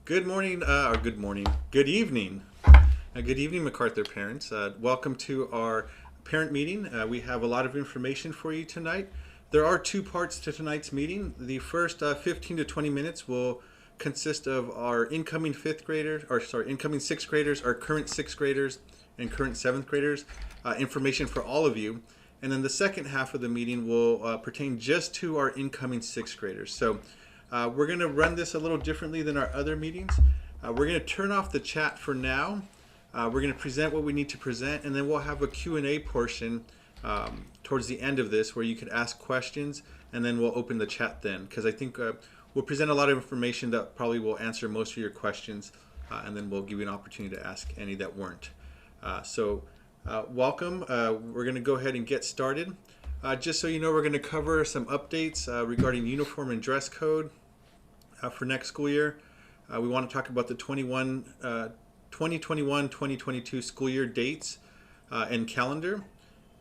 Good morning, or good morning, good evening. Good evening, MacArthur parents. Welcome to our parent meeting. We have a lot of information for you tonight. There are two parts to tonight's meeting. The first 15 to 20 minutes will consist of our incoming sixth graders, our current sixth graders, and current seventh graders. Information for all of you. And then the second half of the meeting will pertain just to our incoming sixth graders. So we're going to run this a little differently than our other meetings. We're going to turn off the chat for now. We're going to present what we need to present, and then we'll have a Q&A portion towards the end of this where you can ask questions, and then we'll open the chat then, because I think we'll present a lot of information that probably will answer most of your questions, and then we'll give you an opportunity to ask any that weren't. Welcome. We're going to go ahead and get started. Just so you know, we're going to cover some updates regarding uniform and dress code for next school year. We want to talk about the 2021-2022 school year dates and calendar.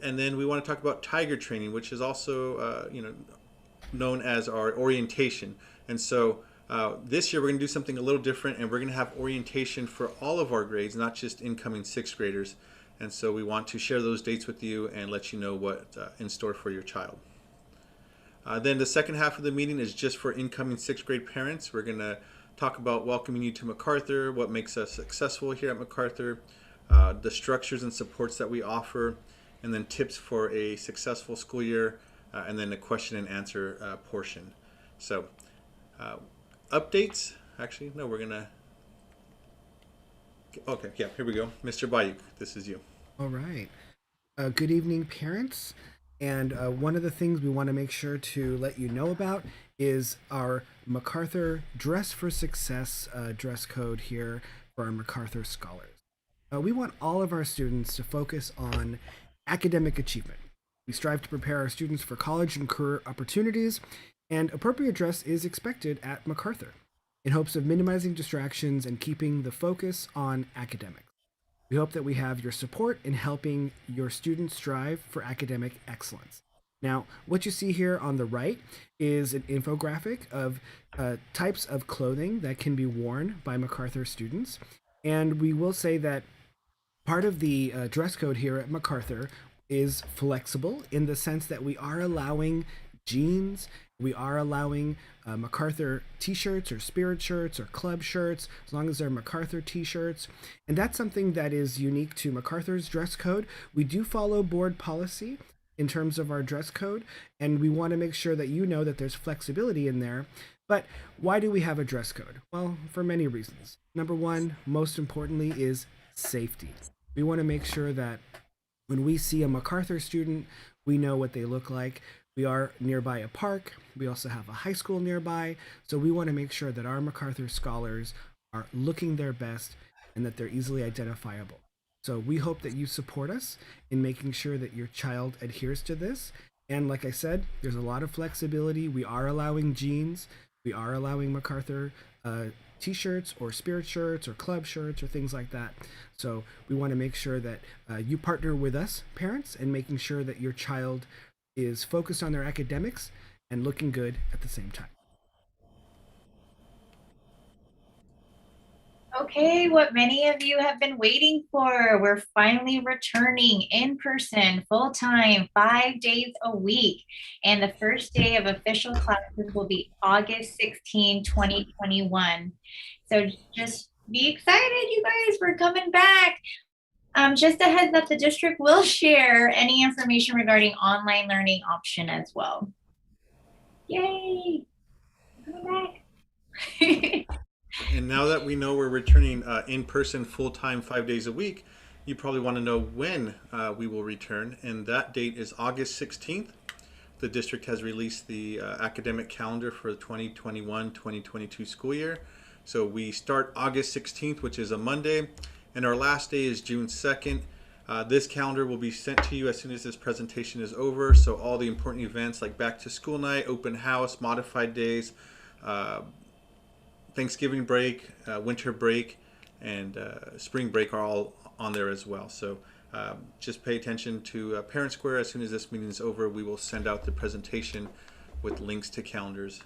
And then we want to talk about Tiger training, which is also known as our orientation. And so this year we're going to do something a little different, and we're going to have orientation for all of our grades, not just incoming sixth graders. And so we want to share those dates with you and let you know what's in store for your child. Then the second half of the meeting is just for incoming sixth grade parents. We're going to talk about welcoming you to MacArthur, what makes us successful here at MacArthur, the structures and supports that we offer, and then tips for a successful school year, and then a question and answer portion. So updates, actually, no, we're going to, okay, yeah, here we go. Mr. Bayuk, this is you. All right. Good evening, parents. And one of the things we want to make sure to let you know about is our MacArthur Dress for Success dress code here for our MacArthur scholars. We want all of our students to focus on academic achievement. We strive to prepare our students for college and career opportunities, and appropriate dress is expected at MacArthur in hopes of minimizing distractions and keeping the focus on academics. We hope that we have your support in helping your students strive for academic excellence. Now, what you see here on the right is an infographic of types of clothing that can be worn by MacArthur students. And we will say that part of the dress code here at MacArthur is flexible in the sense that we are allowing jeans, we are allowing MacArthur t-shirts or spirit shirts or club shirts, as long as they're MacArthur t-shirts. And that's something that is unique to MacArthur's dress code. We do follow board policy in terms of our dress code, and we want to make sure that you know that there's flexibility in there. But why do we have a dress code? Well, for many reasons. Number one, most importantly, is safety. We want to make sure that when we see a MacArthur student, we know what they look like. We are nearby a park. We also have a high school nearby. So we want to make sure that our MacArthur scholars are looking their best and that they're easily identifiable. So we hope that you support us in making sure that your child adheres to this. And like I said, there's a lot of flexibility. We are allowing jeans. We are allowing MacArthur t-shirts or spirit shirts or club shirts or things like that. So we want to make sure that you partner with us, parents, in making sure that your child is focused on their academics and looking good at the same time. Okay, what many of you have been waiting for. We're finally returning in person, full-time, 5 days a week. And the first day of official classes will be August 16, 2021. So just be excited, you guys, we're coming back. Just a heads up, the district will share any information regarding online learning option as well. Yay, coming back. And now that we know we're returning in person full-time 5 days a week, you probably want to know when we will return, and that date is August 16th. The district has released the academic calendar for the 2021-2022 school year. So we start August 16th, which is a Monday, and our last day is June 2nd. This calendar will be sent to you as soon as this presentation is over. So all the important events like back to school night, open house, modified days, Thanksgiving break, winter break, and spring break are all on there as well. So just pay attention to Parent Square. As soon as this meeting is over, we will send out the presentation with links to calendars.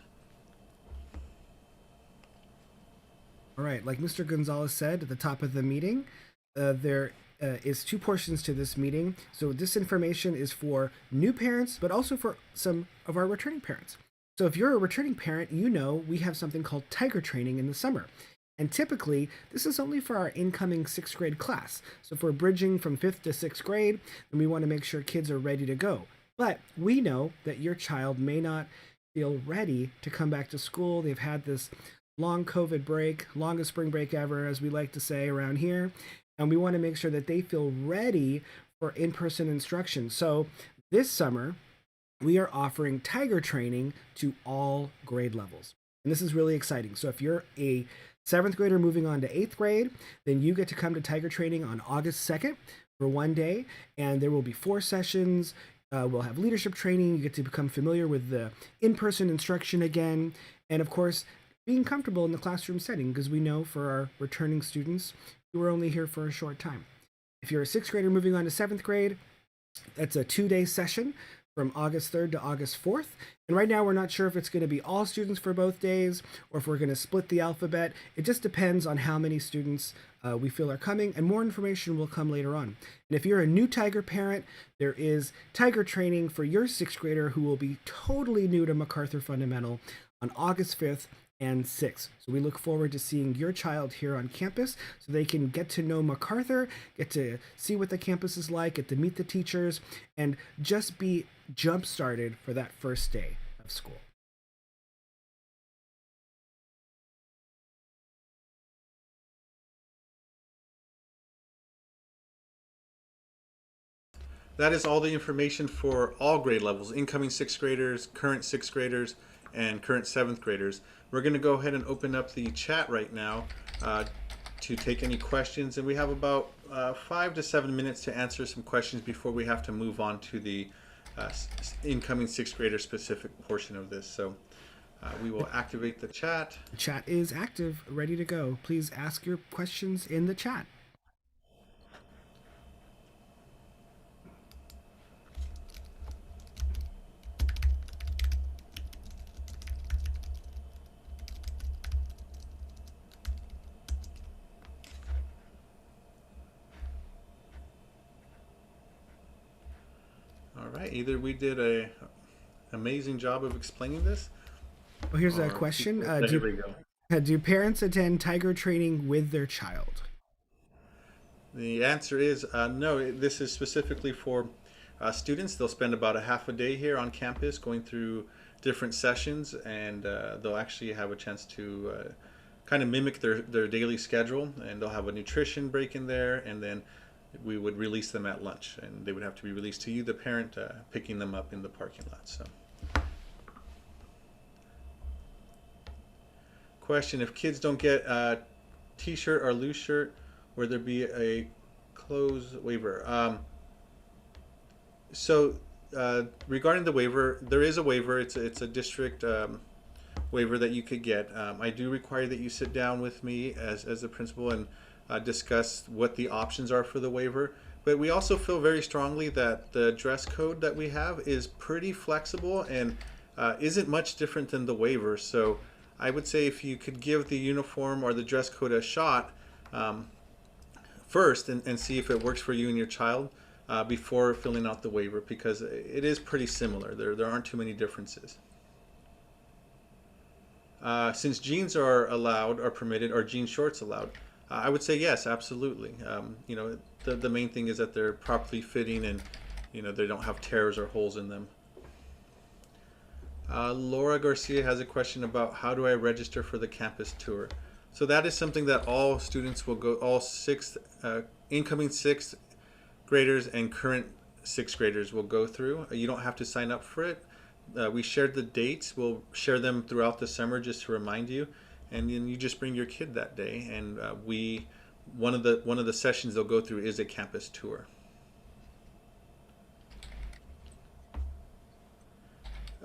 All right, like Mr. Gonzalez said at the top of the meeting, there is two portions to this meeting. So this information is for new parents, but also for some of our returning parents. So if you're a returning parent, you know we have something called Tiger training in the summer. And typically, this is only for our incoming sixth grade class. So if we're bridging from fifth to sixth grade, then we want to make sure kids are ready to go. But we know that your child may not feel ready to come back to school. They've had this long COVID break, longest spring break ever, as we like to say around here. And we want to make sure that they feel ready for in-person instruction. So this summer, we are offering Tiger training to all grade levels. And this is really exciting. So if you're a seventh grader moving on to eighth grade, then you get to come to Tiger training on August 2nd for one day. And there will be 4 sessions. We'll have leadership training. You get to become familiar with the in-person instruction again. And of course, being comfortable in the classroom setting, because we know for our returning students, you were only here for a short time. If you're a sixth grader moving on to seventh grade, that's a 2-day session from August 3rd to August 4th. And right now, we're not sure if it's going to be all students for both days or if we're going to split the alphabet. It just depends on how many students we feel are coming, and more information will come later on. And if you're a new Tiger parent, there is Tiger training for your sixth grader who will be totally new to MacArthur Fundamental on August 5th and 6th. So we look forward to seeing your child here on campus so they can get to know MacArthur, get to see what the campus is like, get to meet the teachers, and just be jump-started for that first day of school. That is all the information for all grade levels, incoming sixth graders, current sixth graders, and current seventh graders. We're going to go ahead and open up the chat right now to take any questions, and we have about 5 to 7 minutes to answer some questions before we have to move on to the incoming sixth grader specific portion of this. So we will activate the chat. The chat is active, ready to go. Please ask your questions in the chat. All right, either we did a amazing job of explaining this. Well, here's a question. Do parents attend Tiger training with their child? The answer is no. This is specifically for students. They'll spend about a half a day here on campus going through different sessions, and they'll actually have a chance to kind of mimic their daily schedule, and they'll have a nutrition break in there, and then we would release them at lunch, and they would have to be released to you, the parent, picking them up in the parking lot. So, question: if kids don't get a t-shirt or loose shirt, will there be a clothes waiver? Regarding the waiver, there is a waiver. It's a district waiver that you could get. I do require that you sit down with me as the principal and discuss what the options are for the waiver. But we also feel very strongly that the dress code that we have is pretty flexible and isn't much different than the waiver. So I would say if you could give the uniform or the dress code a shot first and see if it works for you and your child before filling out the waiver, because it is pretty similar. There aren't too many differences. Since jeans are allowed or permitted, are jean shorts allowed? I would say yes, absolutely. The main thing is that they're properly fitting and they don't have tears or holes in them. Laura Garcia has a question about how do I register for the campus tour? So that is something that all students will go, all incoming sixth graders and current sixth graders will go through. You don't have to sign up for it. We shared the dates. We'll share them throughout the summer just to remind you. And then you just bring your kid that day, and one of the sessions they'll go through is a campus tour.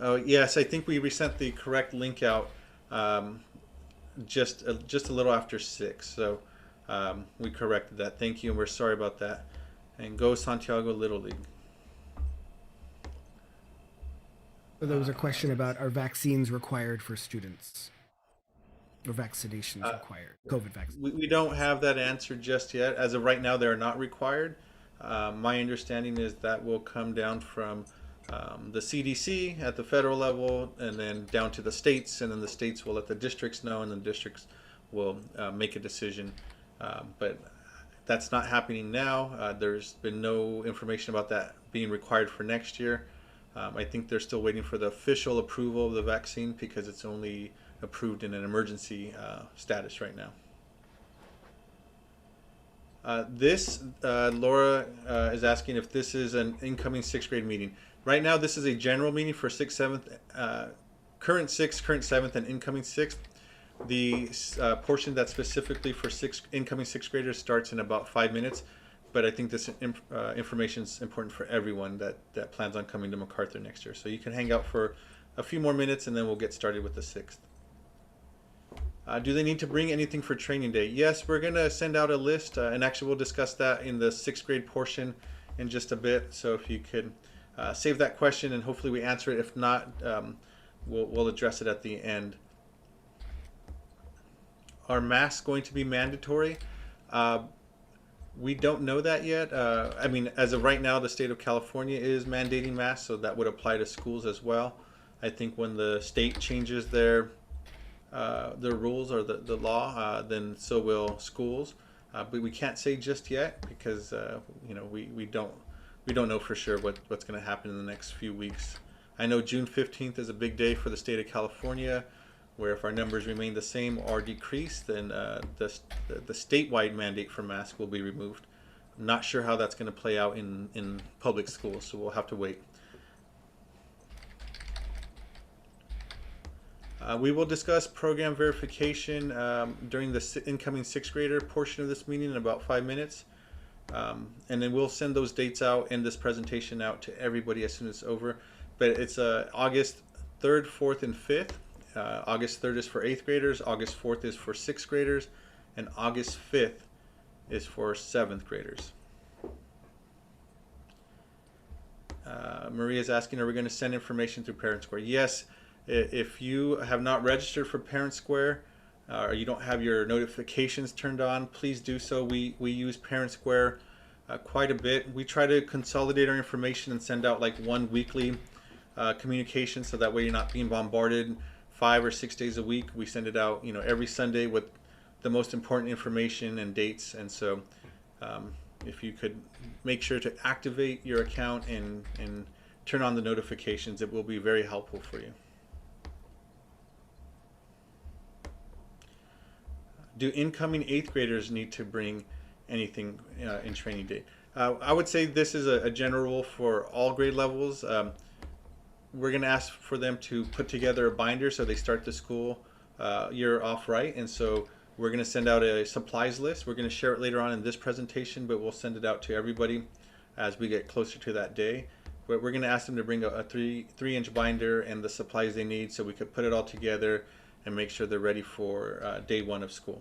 Oh yes, I think we resent the correct link out just a little after 6. So we corrected that. Thank you, and we're sorry about that. And go Santiago Little League. So there was a question about, are vaccines required for students? Or vaccinations required? COVID vaccines. We don't have that answer just yet. As of right now, they are not required. My understanding is that will come down from the CDC at the federal level, and then down to the states, and then the states will let the districts know, and the districts will make a decision. But that's not happening now. There's been no information about that being required for next year. I think they're still waiting for the official approval of the vaccine because it's only approved in an emergency status right now. Laura is asking if this is an incoming sixth grade meeting. Right now, this is a general meeting for 6th, 7th, current 6th, current 7th, and incoming 6th. The portion that's specifically for incoming 6th graders starts in about 5 minutes, but I think this information is important for everyone that plans on coming to MacArthur next year. So you can hang out for a few more minutes and then we'll get started with the 6th. Do they need to bring anything for training day? Yes, we're going to send out a list, and actually we'll discuss that in the 6th grade portion in just a bit. So if you could save that question and hopefully we answer it. If not, we'll address it at the end. Are masks going to be mandatory? We don't know that yet. I mean, as of right now, the state of California is mandating masks, so that would apply to schools as well. I think when the state changes their rules or the law, then so will schools. But we can't say just yet because we don't know for sure what's going to happen in the next few weeks. I know June 15th is a big day for the state of California, where if our numbers remain the same or decrease, then the statewide mandate for masks will be removed. I'm not sure how that's going to play out in public schools, so we'll have to wait. We will discuss program verification during the incoming 6th grader portion of this meeting in about 5 minutes. And then we'll send those dates out and this presentation out to everybody as soon as it's over. But it's August 3rd, 4th, and 5th. August 3rd is for 8th graders, August 4th is for 6th graders, and August 5th is for 7th graders. Maria's asking, are we going to send information through Parent Square? Yes. If you have not registered for Parent Square or you don't have your notifications turned on, please do so. We use Parent Square quite a bit. We try to consolidate our information and send out like one weekly communication, so that way you're not being bombarded 5 or 6 days a week. We send it out, every Sunday with the most important information and dates. And so if you could make sure to activate your account and turn on the notifications, it will be very helpful for you. Do incoming 8th graders need to bring anything in training day? I would say this is a general rule for all grade levels. We're going to ask for them to put together a binder so they start the school year off right. And so we're going to send out a supplies list. We're going to share it later on in this presentation, but we'll send it out to everybody as we get closer to that day. But we're going to ask them to bring a 3-inch binder and the supplies they need so we could put it all together and make sure they're ready for day 1 of school.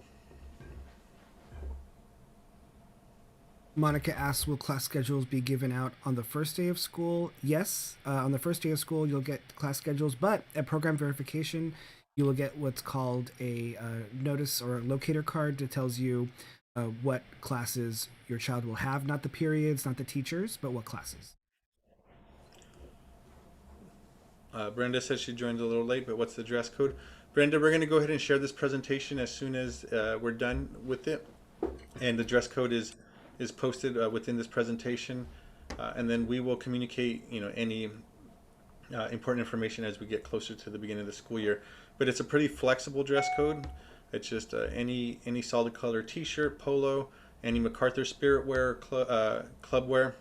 Monica asks, will class schedules be given out on the first day of school? Yes, on the first day of school, you'll get class schedules, but at program verification, you will get what's called a notice or a locator card that tells you what classes your child will have, not the periods, not the teachers, but what classes. Brenda says she joined a little late, but what's the dress code? Brenda, we're going to go ahead and share this presentation as soon as we're done with it. And the dress code is posted within this presentation. And then we will communicate, any important information as we get closer to the beginning of the school year. But it's a pretty flexible dress code. It's just any solid color t-shirt, polo, any MacArthur Spirit wear, club wear.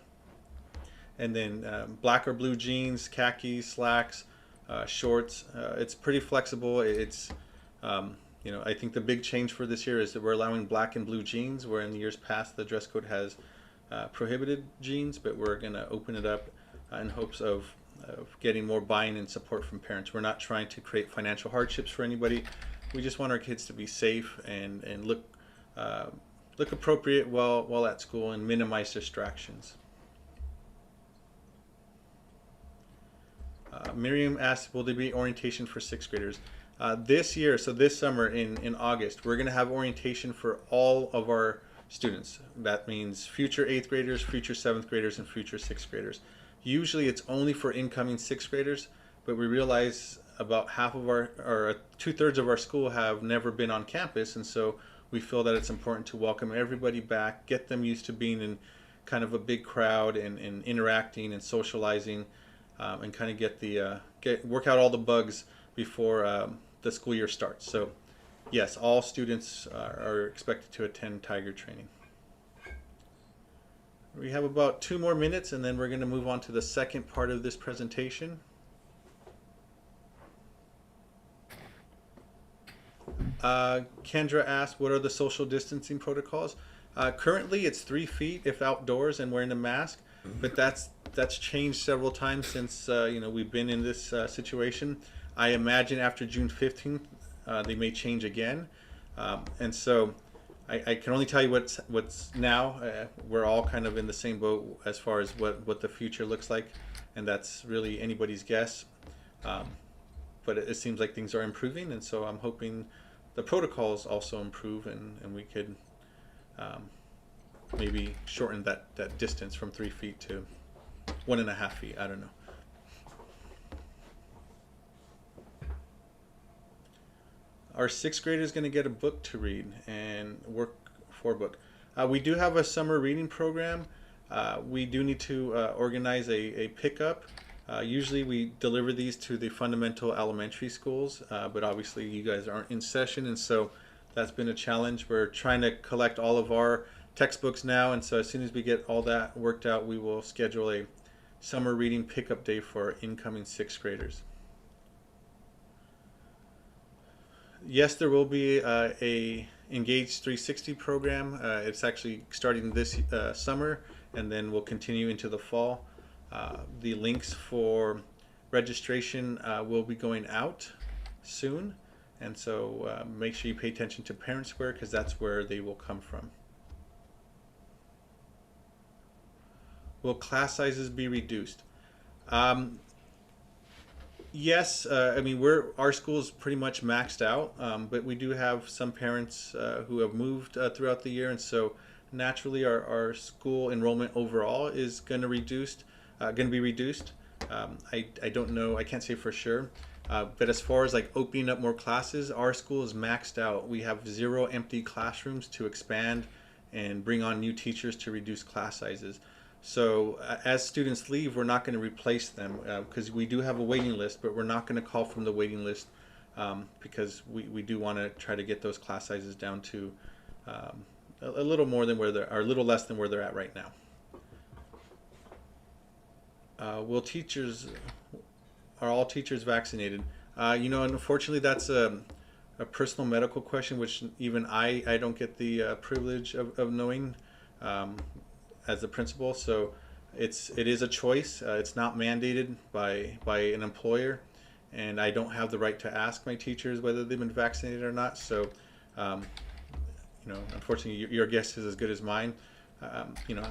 And then black or blue jeans, khakis, slacks, shorts. It's pretty flexible. It's, I think the big change for this year is that we're allowing black and blue jeans, where in the years past the dress code has prohibited jeans, but we're going to open it up in hopes of getting more buy-in and support from parents. We're not trying to create financial hardships for anybody. We just want our kids to be safe and look appropriate while at school and minimize distractions. Miriam asked, will there be orientation for 6th graders? This year, so this summer in August, we're going to have orientation for all of our students. That means future 8th graders, future 7th graders, and future 6th graders. Usually it's only for incoming 6th graders, but we realize about half of our, or 2/3 of our school have never been on campus, and so we feel that it's important to welcome everybody back, get them used to being in kind of a big crowd and interacting and socializing, and kind of work out all the bugs before the school year starts. So yes, all students are expected to attend Tiger training. We have about 2 more minutes, and then we're going to move on to the second part of this presentation. Kendra asked, what are the social distancing protocols? Currently, it's 3 feet if outdoors and wearing a mask, but that's changed several times since we've been in this situation. I imagine after June 15th, they may change again, and so I can only tell you what's now. We're all kind of in the same boat as far as what the future looks like, and that's really anybody's guess. But it seems like things are improving, and so I'm hoping the protocols also improve, and we could maybe shorten that distance from 3 feet to 1.5 feet. I don't know. Our 6th grader is going to get a book to read and work for book. We do have a summer reading program. We do need to organize a pickup. Usually we deliver these to the fundamental elementary schools, but obviously you guys aren't in session, and so that's been a challenge. We're trying to collect all of our textbooks now, and so as soon as we get all that worked out, we will schedule a summer reading pickup day for incoming 6th graders. Yes, there will be a Engage 360 program. It's actually starting this summer, and then will continue into the fall. The links for registration will be going out soon, and so make sure you pay attention to Parent Square, because that's where they will come from. Will class sizes be reduced? Yes, I mean our school is pretty much maxed out, but we do have some parents who have moved throughout the year, and so naturally our school enrollment overall is going to be reduced. I don't know, I can't say for sure, but as far as like opening up more classes, our school is maxed out. We have 0 empty classrooms to expand and bring on new teachers to reduce class sizes. So as students leave, we're not going to replace them, because we do have a waiting list, but we're not going to call from the waiting list, because we do want to try to get those class sizes down to a little more than a little less than where they're at right now. Are all teachers vaccinated? Unfortunately, that's a personal medical question, which even I don't get the privilege of knowing as a principal. So it is a choice. It's not mandated by an employer, and I don't have the right to ask my teachers whether they've been vaccinated or not. So unfortunately, your guess is as good as mine.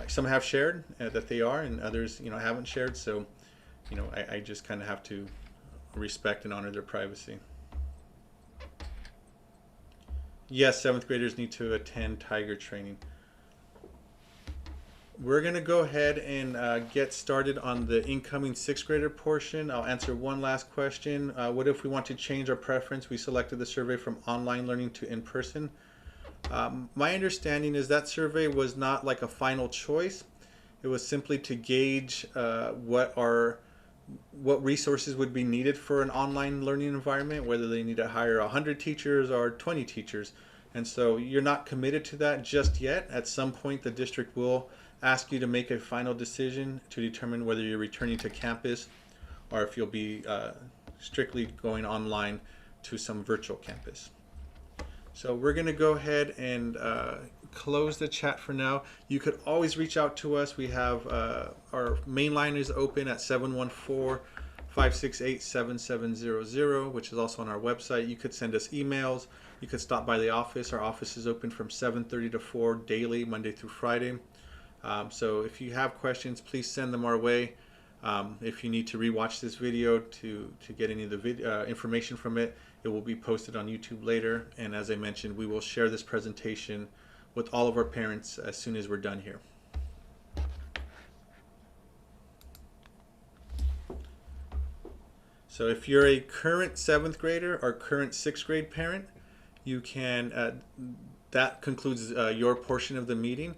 Some have shared that they are, and others haven't shared. So I just kind of have to respect and honor their privacy. Yes, 7th graders need to attend Tiger training. We're going to go ahead and get started on the incoming 6th grader portion. I'll answer one last question. What if we want to change our preference? We selected the survey from online learning to in-person. My understanding is that survey was not like a final choice. It was simply to gauge what resources would be needed for an online learning environment, whether they need to hire 100 teachers or 20 teachers. And so you're not committed to that just yet. At some point, the district will ask you to make a final decision to determine whether you're returning to campus or if you'll be strictly going online to some virtual campus. So we're going to go ahead and close the chat for now. You could always reach out to us. We have our main line is open at 714-568-7700, which is also on our website. You could send us emails. You could stop by the office. Our office is open from 7:30 to 4 daily, Monday through Friday. So if you have questions, please send them our way. If you need to rewatch this video to get any of the information from it, it will be posted on YouTube later. And as I mentioned, we will share this presentation with all of our parents as soon as we're done here. So if you're a current 7th grader or current 6th grade parent, you can, that concludes your portion of the meeting.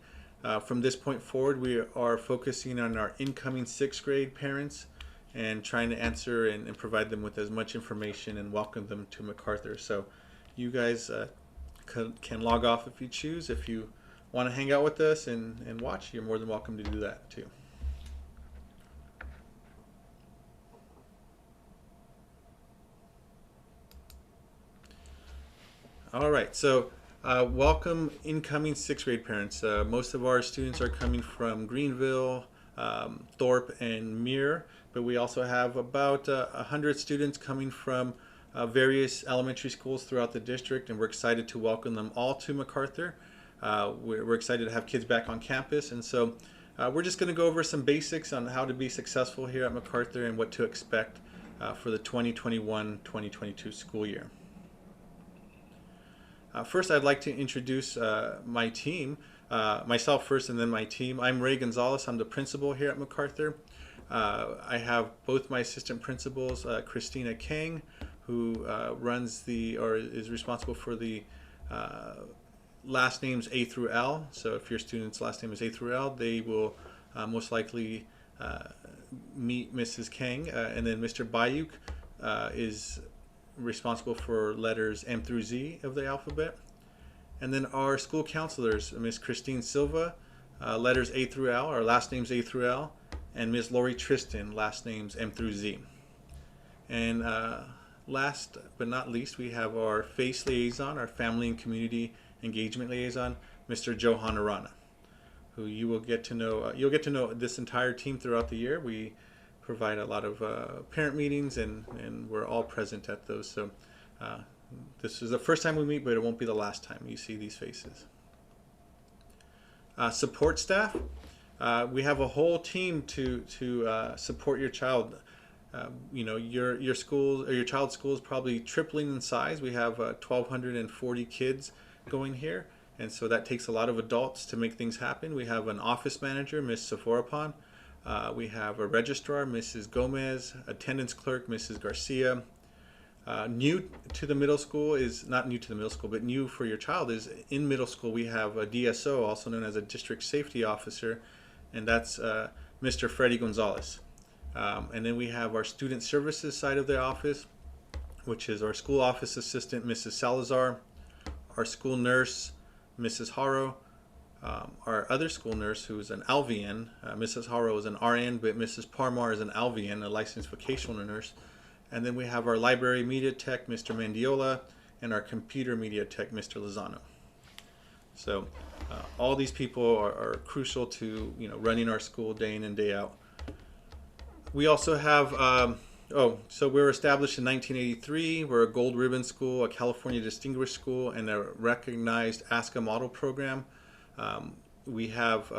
From this point forward, we are focusing on our incoming 6th grade parents and trying to answer and provide them with as much information and welcome them to MacArthur. So you guys can log off if you choose. If you want to hang out with us and watch, you're more than welcome to do that too. All right, so welcome incoming 6th grade parents. Most of our students are coming from Greenville, Thorpe, and Muir, but we also have about 100 students coming from various elementary schools throughout the district, and we're excited to welcome them all to MacArthur. We're excited to have kids back on campus, and so we're just going to go over some basics on how to be successful here at MacArthur and what to expect for the 2021-2022 school year. First, I'd like to introduce my team, myself first and then my team. I'm Ray Gonzalez. I'm the principal here at MacArthur. I have both my assistant principals, Christina Kang, who is responsible for the last names A through L. So if your student's last name is A through L, they will most likely meet Mrs. Kang. And then Mr. Bayuk is responsible for letters M through Z of the alphabet. And then our school counselors, Ms. Christine Silva, letters A through L, our last names A through L, and Ms. Lori Tristan, last names M through Z. And last but not least, we have our FACE liaison, our family and community engagement liaison, Mr. Johan Arana, who you will get to know. You'll get to know this entire team throughout the year. We provide a lot of parent meetings, and we're all present at those. So this is the first time we meet, but it won't be the last time you see these faces. Support staff. We have a whole team to support your child. Your school or your child's school is probably tripling in size. We have 1,240 kids going here, and so that takes a lot of adults to make things happen. We have an office manager, Ms. Sephorapan. We have a registrar, Mrs. Gomez, attendance clerk, Mrs. Garcia. New to the middle school is not new to the middle school, but new for your child is in middle school. We have a DSO, also known as a district safety officer, and that's Mr. Freddie Gonzalez. And then we have our student services side of the office, which is our school office assistant, Mrs. Salazar, our school nurse, Mrs. Haro, our other school nurse, who's an LVN. Mrs. Haro is an RN, but Mrs. Parmar is an LVN, a licensed vocational nurse. And then we have our library media tech, Mr. Mandiola, and our computer media tech, Mr. Lozano. So all these people are crucial to running our school day in and day out. We also have, so we were established in 1983. We're a gold ribbon school, a California distinguished school, and a recognized ASCA model program. We have,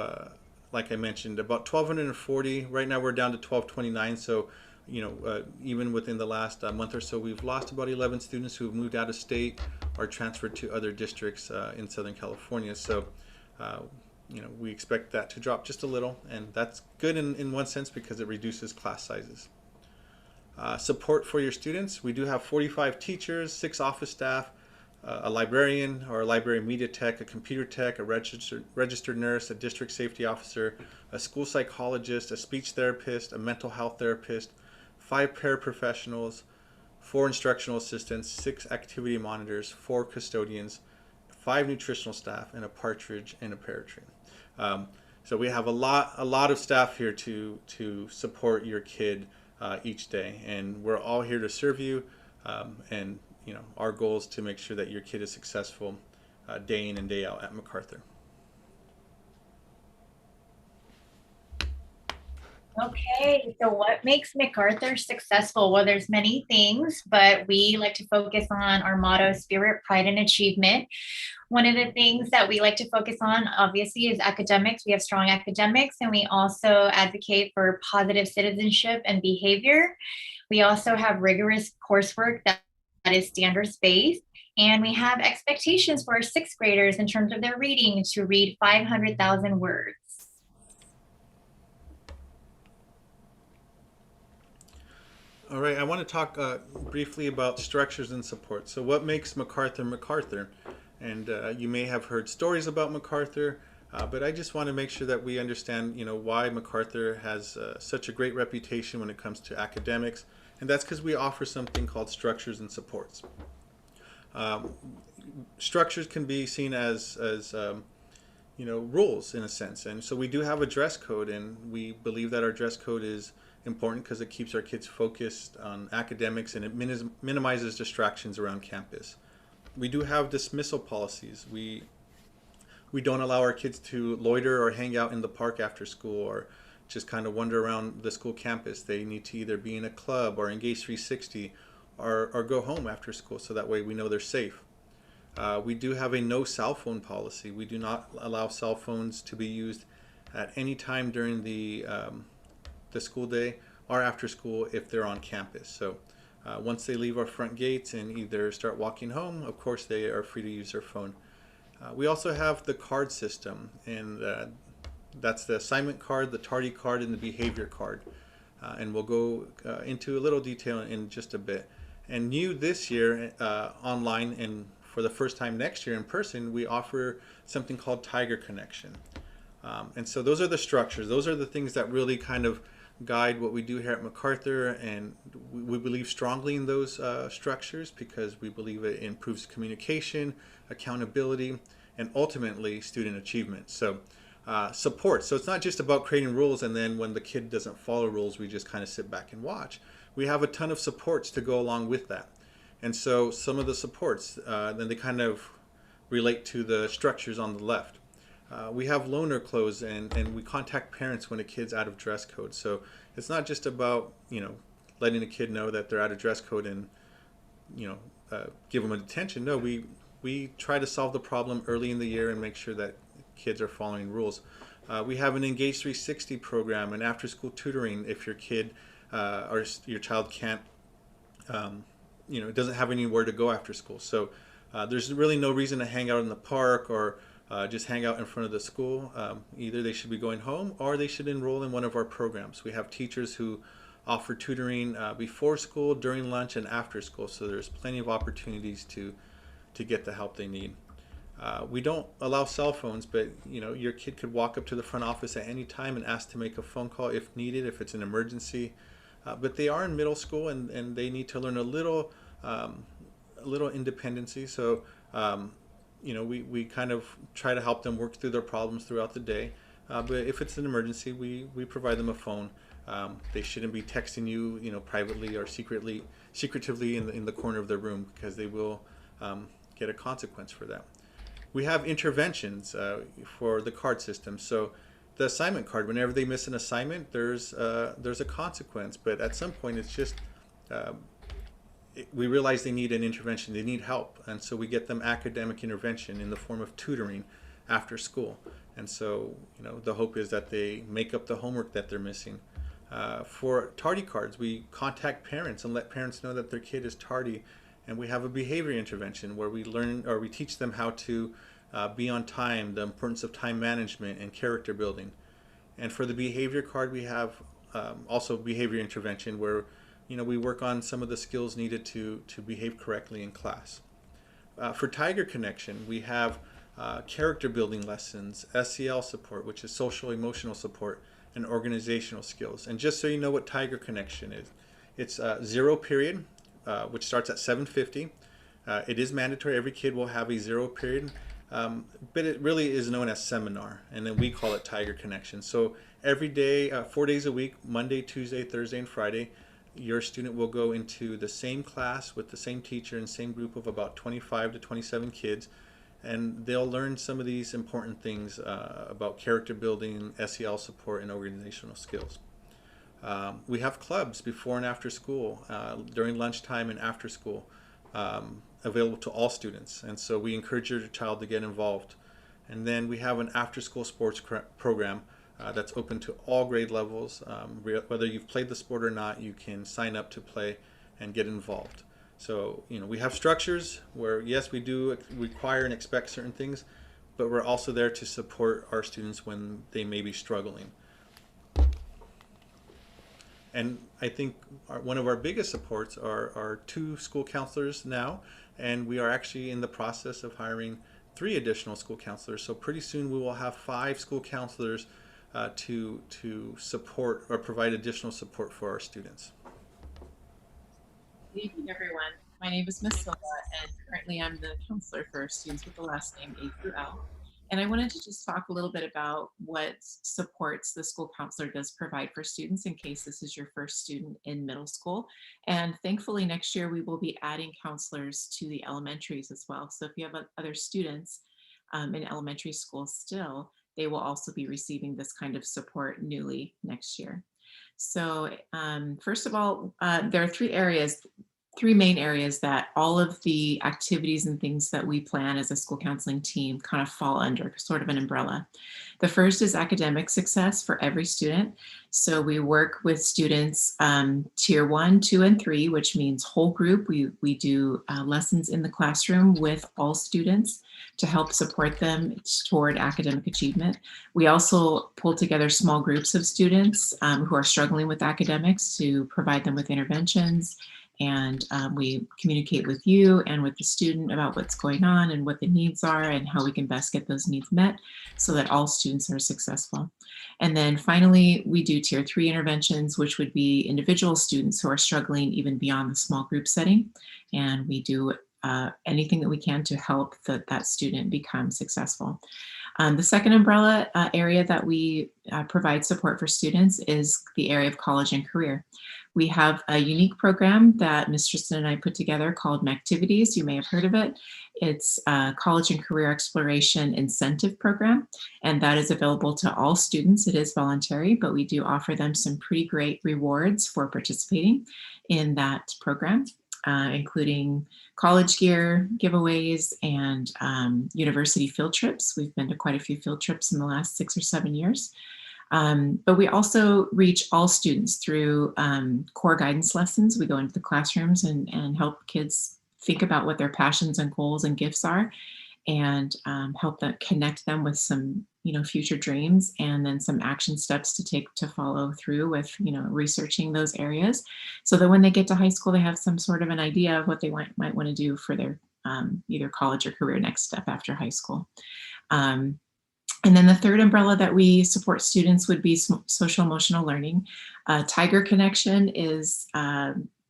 like I mentioned, about 1,240. Right now we're down to 1,229. So, even within the last month or so, we've lost about 11 students who have moved out of state or transferred to other districts in Southern California. So, we expect that to drop just a little, and that's good in one sense because it reduces class sizes. Support for your students. We do have 45 teachers, 6 office staff, a librarian or a library media tech, a computer tech, a registered nurse, a district safety officer, a school psychologist, a speech therapist, a mental health therapist, 5 paraprofessionals, 4 instructional assistants, 6 activity monitors, 4 custodians, 5 nutritional staff, and a partridge and a paratree. So we have a lot of staff here to support your kid each day, and we're all here to serve you. And our goal is to make sure that your kid is successful day in and day out at MacArthur. Okay, so what makes MacArthur successful? Well, there's many things, but we like to focus on our motto, spirit, pride, and achievement. One of the things that we like to focus on, obviously, is academics. We have strong academics, and we also advocate for positive citizenship and behavior. We also have rigorous coursework that is standards-based, and we have expectations for our 6th graders in terms of their reading to read 500,000 words. All right, I want to talk briefly about structures and support. So, what makes MacArthur MacArthur? And you may have heard stories about MacArthur, but I just want to make sure that we understand, why MacArthur has such a great reputation when it comes to academics, and that's because we offer something called structures and supports. Um, Structures can be seen as rules in a sense, and so we do have a dress code, and we believe that our dress code is important because it keeps our kids focused on academics and it minimizes distractions around campus. We do have dismissal policies. We don't allow our kids to loiter or hang out in the park after school or just kind of wander around the school campus. They need to either be in a club or engage 360 or go home after school, so that way we know they're safe. We do have a no cell phone policy. We do not allow cell phones to be used at any time during the school day or after school if they're on campus. So once they leave our front gates and either start walking home, of course they are free to use their phone. We also have the card system, and that's the assignment card, the tardy card, and the behavior card. And we'll go into a little detail in just a bit. And new this year, online, and for the first time next year in person, we offer something called Tiger Connection. And so those are the structures. Those are the things that really kind of guide what we do here at MacArthur, and we believe strongly in those structures because we believe it improves communication, accountability, and ultimately student achievement. So support. So it's not just about creating rules and then when the kid doesn't follow rules, we just kind of sit back and watch. We have a ton of supports to go along with that. And so some of the supports, then they kind of relate to the structures on the left. We have loaner clothes, and we contact parents when a kid's out of dress code. So it's not just about, letting a kid know that they're out of dress code and, give them a detention. No, we try to solve the problem early in the year and make sure that kids are following rules. We have an Engage 360 program and after school tutoring if your kid or your child can't, doesn't have anywhere to go after school. So there's really no reason to hang out in the park or just hang out in front of the school. Either they should be going home or they should enroll in one of our programs. We have teachers who offer tutoring before school, during lunch, and after school. So there's plenty of opportunities to get the help they need. We don't allow cell phones, but your kid could walk up to the front office at any time and ask to make a phone call if needed, if it's an emergency. But they are in middle school and they need to learn a little independency. So we kind of try to help them work through their problems throughout the day. But if it's an emergency, we provide them a phone. They shouldn't be texting you, privately or secretively in the corner of their room because they will get a consequence for that. We have interventions for the card system. So the assignment card, whenever they miss an assignment, there's a consequence. But at some point, it's just we realize they need an intervention, they need help, and so we get them academic intervention in the form of tutoring after school. And so the hope is that they make up the homework that they're missing. For tardy cards, we contact parents and let parents know that their kid is tardy, and we have a behavior intervention where we teach them how to be on time, the importance of time management and character building. And for the behavior card, we have also behavior intervention where we work on some of the skills needed to behave correctly in class. For Tiger Connection, we have character building lessons, SEL support, which is social emotional support, and organizational skills. And just so you know what Tiger Connection is, it's zero period, which starts at 7:50. It is mandatory. Every kid will have a zero period, but it really is known as seminar, and then we call it Tiger Connection. So every day, 4 days a week, Monday, Tuesday, Thursday, and Friday, your student will go into the same class with the same teacher and same group of about 25 to 27 kids, and they'll learn some of these important things about character building, SEL support, and organizational skills. We have clubs before and after school, during lunchtime and after school, available to all students, and so we encourage your child to get involved. And then we have an after-school sports program that's open to all grade levels. Whether you've played the sport or not, you can sign up to play and get involved. So we have structures where, yes, we do require and expect certain things, but we're also there to support our students when they may be struggling. And I think one of our biggest supports are two school counselors now, and we are actually in the process of hiring three additional school counselors. So pretty soon we will have five school counselors to support or provide additional support for our students. Good evening, everyone. My name is Miss Silva, and currently I'm the counselor for students with the last name A through L. And I wanted to just talk a little bit about what supports the school counselor does provide for students in case this is your first student in middle school. And thankfully next year we will be adding counselors to the elementaries as well. So if you have other students in elementary school still, they will also be receiving this kind of support newly next year. So first of all, there are three main areas that all of the activities and things that we plan as a school counseling team kind of fall under, sort of an umbrella. The first is academic success for every student. So we work with students tier 1, 2, and 3, which means whole group. We do lessons in the classroom with all students to help support them toward academic achievement. We also pull together small groups of students who are struggling with academics to provide them with interventions. And we communicate with you and with the student about what's going on and what the needs are and how we can best get those needs met so that all students are successful. And then finally, we do tier 3 interventions, which would be individual students who are struggling even beyond the small group setting. And we do anything that we can to help that student become successful. The second umbrella area that we provide support for students is the area of college and career. We have a unique program that Ms. Tristan and I put together called MACtivities. You may have heard of it. It's a college and career exploration incentive program, and that is available to all students. It is voluntary, but we do offer them some pretty great rewards for participating in that program, including college gear giveaways and university field trips. We've been to quite a few field trips in the last 6 or 7 years. But we also reach all students through core guidance lessons. We go into the classrooms and help kids think about what their passions and goals and gifts are, and help them connect them with some future dreams, and then some action steps to take to follow through with researching those areas, so that when they get to high school they have some sort of an idea of what they might want to do for their either college or career next step after high school. And then the third umbrella that we support students would be social emotional learning. Tiger Connection is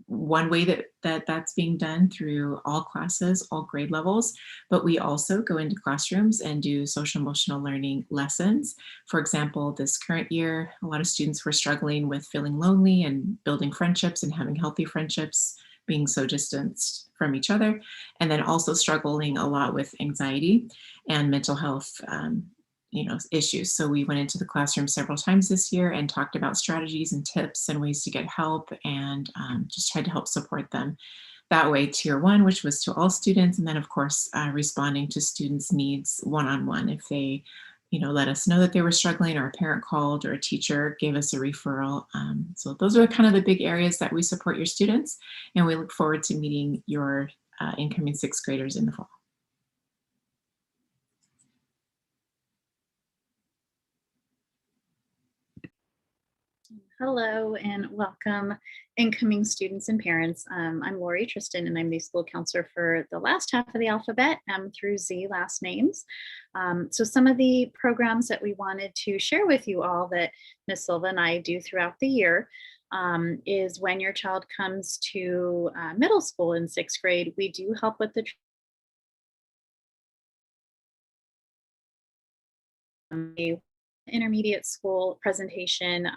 one way that's being done through all classes, all grade levels, but we also go into classrooms and do social emotional learning lessons. For example, this current year, a lot of students were struggling with feeling lonely and building friendships and having healthy friendships, being so distanced from each other, and then also struggling a lot with anxiety and mental health issues. So we went into the classroom several times this year and talked about strategies and tips and ways to get help, and just tried to help support them that way. Tier 1, which was to all students, and then of course responding to students' needs one-on-one. If they let us know that they were struggling, or a parent called, or a teacher gave us a referral. So those are kind of the big areas that we support your students, and we look forward to meeting your incoming 6th graders in the fall. Hello and welcome, incoming students and parents. I'm Lori Tristan, and I'm the school counselor for the last half of the alphabet, M through Z last names. So some of the programs that we wanted to share with you all that Ms. Silva and I do throughout the year is when your child comes to middle school in 6th grade, we do help with the intermediate school presentation.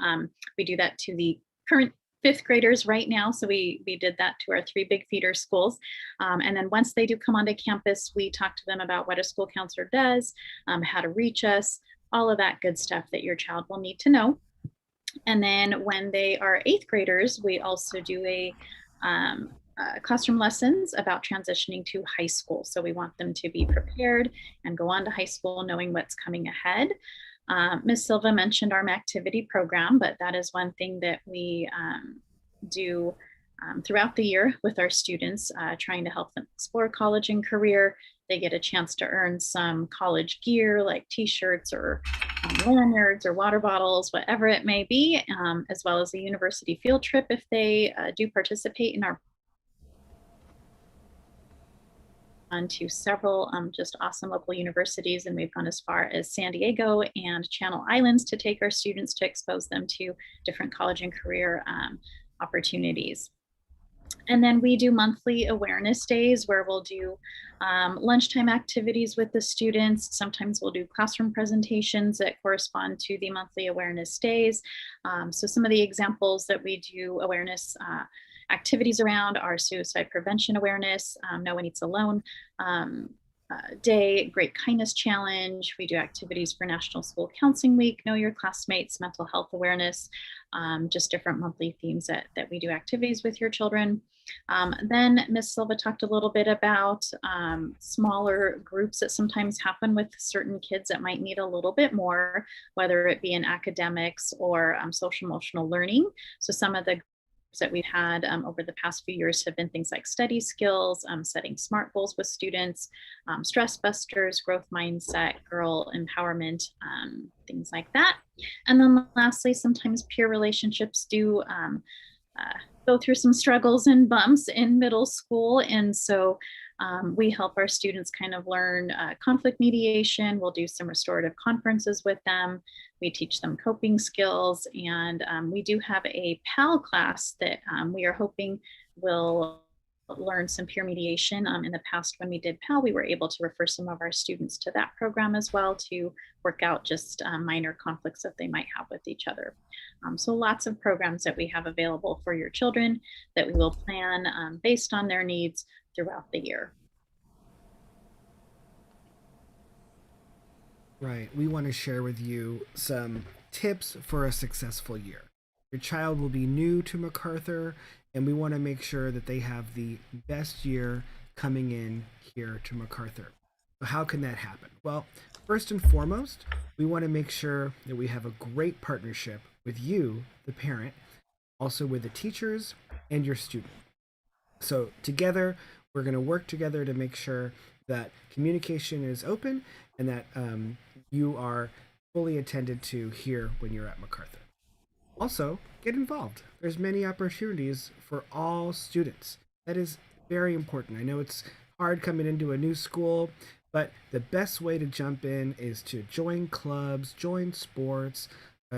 We do that to the current 5th graders right now. So we did that to our 3 big feeder schools. And then once they do come onto campus, we talk to them about what a school counselor does, how to reach us, all of that good stuff that your child will need to know. And then when they are 8th graders, we also do a classroom lessons about transitioning to high school. So we want them to be prepared and go on to high school knowing what's coming ahead. Ms. Silva mentioned our MACtivity program, but that is one thing that we do throughout the year with our students, trying to help them explore college and career. They get a chance to earn some college gear like t-shirts or lanyards or water bottles, whatever it may be, as well as a university field trip if they do participate in our on to several just awesome local universities, and we've gone as far as San Diego and Channel Islands to take our students to expose them to different college and career opportunities. And then we do monthly awareness days where we'll do lunchtime activities with the students. Sometimes we'll do classroom presentations that correspond to the monthly awareness days. So some of the examples that we do awareness activities around are suicide prevention awareness, No One Eats Alone day, Great Kindness Challenge. We do activities for National School Counseling Week, Know Your Classmates, mental health awareness, just different monthly themes that we do activities with your children. Then Ms. Silva talked a little bit about smaller groups that sometimes happen with certain kids that might need a little bit more, whether it be in academics or social emotional learning. So some of the that we've had over the past few years have been things like study skills, setting SMART goals with students, stress busters, growth mindset, girl empowerment, things like that. And then lastly, sometimes peer relationships do go through some struggles and bumps in middle school. And so we help our students kind of learn conflict mediation. We'll do some restorative conferences with them. We teach them coping skills, and we do have a PAL class that we are hoping will learn some peer mediation. In the past, when we did PAL, we were able to refer some of our students to that program as well to work out just minor conflicts that they might have with each other. So lots of programs that we have available for your children that we will plan based on their needs throughout the year. Right. We want to share with you some tips for a successful year. Your child will be new to MacArthur, and we want to make sure that they have the best year coming in here to MacArthur. So how can that happen? Well, first and foremost, we want to make sure that we have a great partnership with you, the parent, also with the teachers and your student. So together, we're going to work together to make sure that communication is open and that you are fully attended to here when you're at MacArthur. Also, get involved. There's many opportunities for all students. That is very important. I know it's hard coming into a new school, but the best way to jump in is to join clubs, join sports,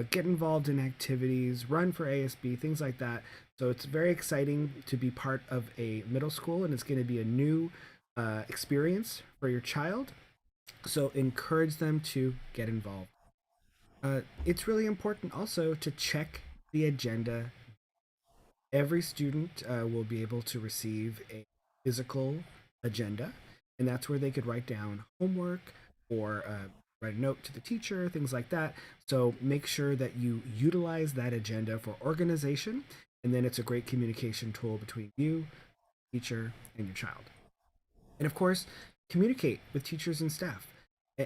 get involved in activities, run for ASB, things like that. So it's very exciting to be part of a middle school, and it's going to be a new experience for your child. So encourage them to get involved. It's really important also to check the agenda. Every student will be able to receive a physical agenda, and that's where they could write down homework or write a note to the teacher, things like that. So make sure that you utilize that agenda for organization, and then it's a great communication tool between you, teacher, and your child. And of course, communicate with teachers and staff.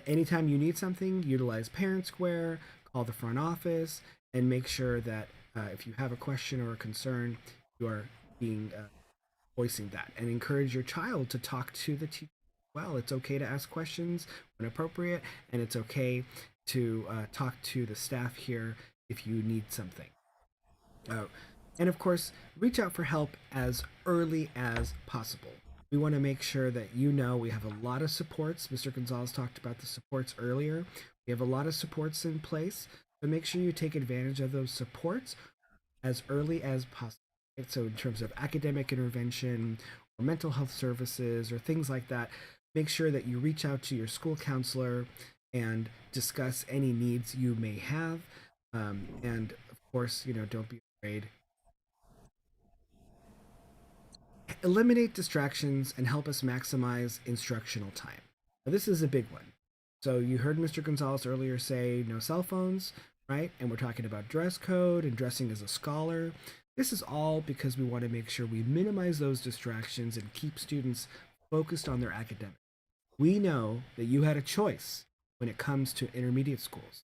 Anytime you need something, utilize Parent Square, call the front office, and make sure that if you have a question or a concern, you are being voicing that, and encourage your child to talk to the teacher. Well, it's okay to ask questions when appropriate, and it's okay to talk to the staff here if you need something. And of course, reach out for help as early as possible. We want to make sure that you know we have a lot of supports. Mr. Gonzalez talked about the supports earlier. We have a lot of supports in place, so make sure you take advantage of those supports as early as possible. So in terms of academic intervention or mental health services or things like that, make sure that you reach out to your school counselor and discuss any needs you may have. And of course, don't be afraid. Eliminate distractions and help us maximize instructional time. Now, this is a big one. So you heard Mr. Gonzalez earlier say no cell phones, right? And we're talking about dress code and dressing as a scholar. This is all because we want to make sure we minimize those distractions and keep students focused on their academics. We know that you had a choice when it comes to intermediate schools.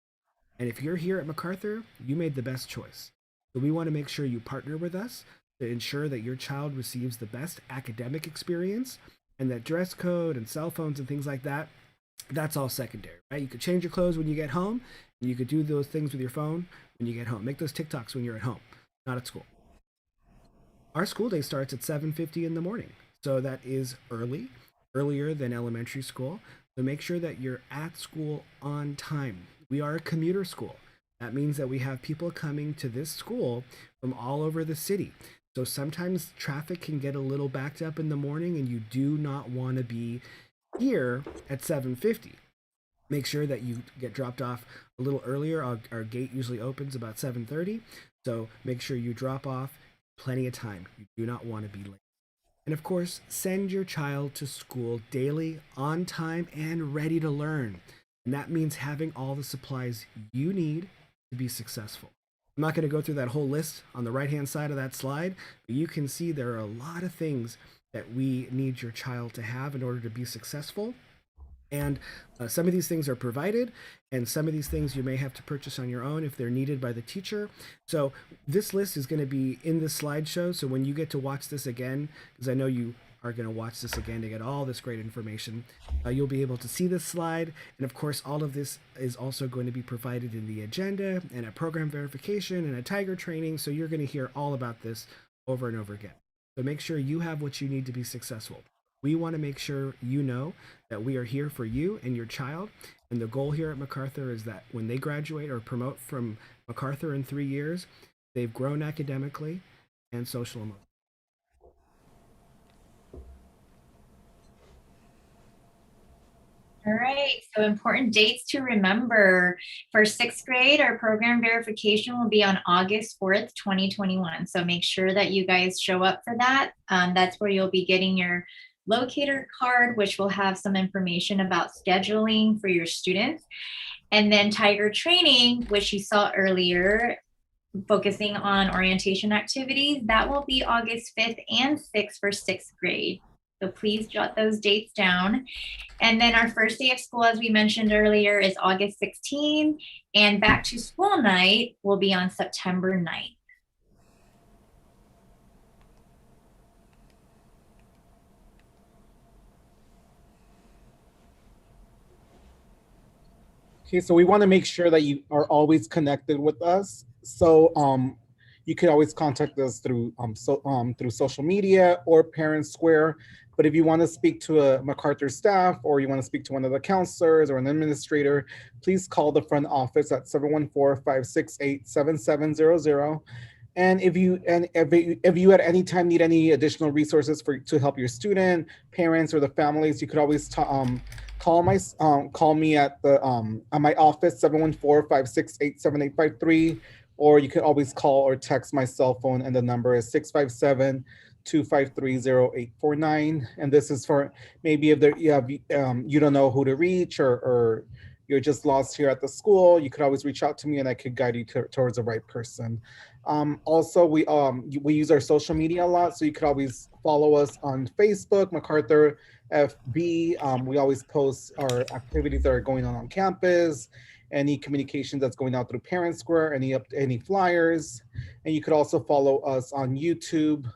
And if you're here at MacArthur, you made the best choice. So we want to make sure you partner with us to ensure that your child receives the best academic experience, and that dress code and cell phones and things like that, that's all secondary, right? You could change your clothes when you get home, You could do those things with your phone when you get home. Make those TikToks when you're at home, not at school. Our school day starts at 7:50 in the morning, so that is earlier than elementary school. So make sure that you're at school on time. We are a commuter school. That means that we have people coming to this school from all over the city. So sometimes traffic can get a little backed up in the morning, and you do not want to be here at 7:50. Make sure that you get dropped off a little earlier. Our gate usually opens about 7:30, so make sure you drop off plenty of time. You do not want to be late. And of course, send your child to school daily, on time, and ready to learn. And that means having all the supplies you need to be successful. I'm not going to go through that whole list on the right-hand side of that slide, but you can see there are a lot of things that we need your child to have in order to be successful. And some of these things are provided, and some of these things you may have to purchase on your own if they're needed by the teacher. So this list is going to be in this slideshow. So when you get to watch this again, because I know you are going to watch this again to get all this great information, you'll be able to see this slide. And of course, all of this is also going to be provided in the agenda and a program verification and a Tiger training. So you're going to hear all about this over and over again. So make sure you have what you need to be successful. We want to make sure you know that we are here for you and your child. And the goal here at MacArthur is that when they graduate or promote from MacArthur in 3 years, they've grown academically and social emotionally. All right, so important dates to remember. For sixth grade, our program verification will be on August 4th, 2021. So make sure that you guys show up for that. That's where you'll be getting your locator card, which will have some information about scheduling for your students. And then Tiger training, which you saw earlier, focusing on orientation activities, that will be August 5th and 6th for sixth grade. So please jot those dates down. And then our first day of school, as we mentioned earlier, is August 16, and back to school night will be on September 9th. Okay, so we want to make sure that you are always connected with us. So you can always contact us through through social media or Parent Square. But if you want to speak to a MacArthur staff, or you want to speak to one of the counselors or an administrator, please call the front office at 714-568-7700. And if you at any time need any additional resources to help your student, parents, or the families, you could always call me at my office, 714-568-7853, or you can always call or text my cell phone, and the number is 657-253-0849. And this is for maybe if you don't know who to reach, or you're just lost here at the school, you could always reach out to me and I could guide you towards the right person. Also, we use our social media a lot, so you could always follow us on Facebook, MacArthur FB. We always post our activities that are going on campus, any communication that's going out through Parent Square, any flyers. And you could also follow us on YouTube,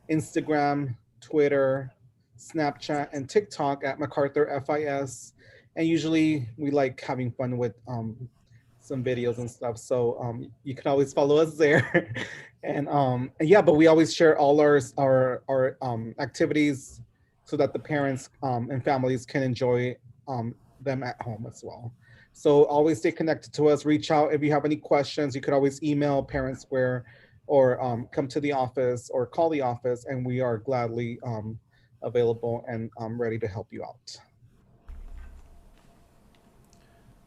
Instagram, Twitter, Snapchat, and TikTok at MacArthur FIS. And usually we like having fun with some videos and stuff, so you can always follow us there. And yeah, but we always share all our activities so that the parents and families can enjoy them at home as well. So always stay connected to us. Reach out if you have any questions. You could always email Parent Square, or come to the office or call the office, and we are gladly available and ready to help you out.